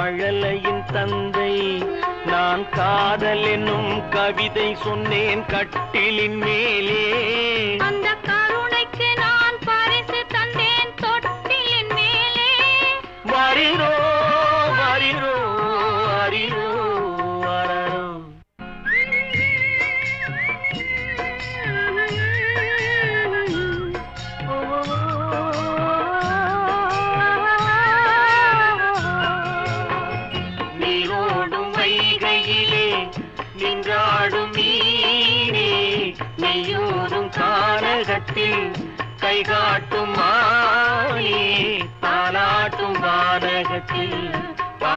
மழலையின் தந்தை. நான் காதல் என்னும் கவிதை சொன்னேன் கட்டிலின் மேலே. அந்த கருணைக்கு நான் பரிசு தந்தேன் தொட்டிலின் மேலே. வரிரோ வரிரோ வரிரோ வரரோ. நீரோடும் வைகையிலே நின்றாடும் மீனே, நெய்யூரும் கானகத்தில் கை காட்டும் மானே, தாலாட்டும் வானகத்தில்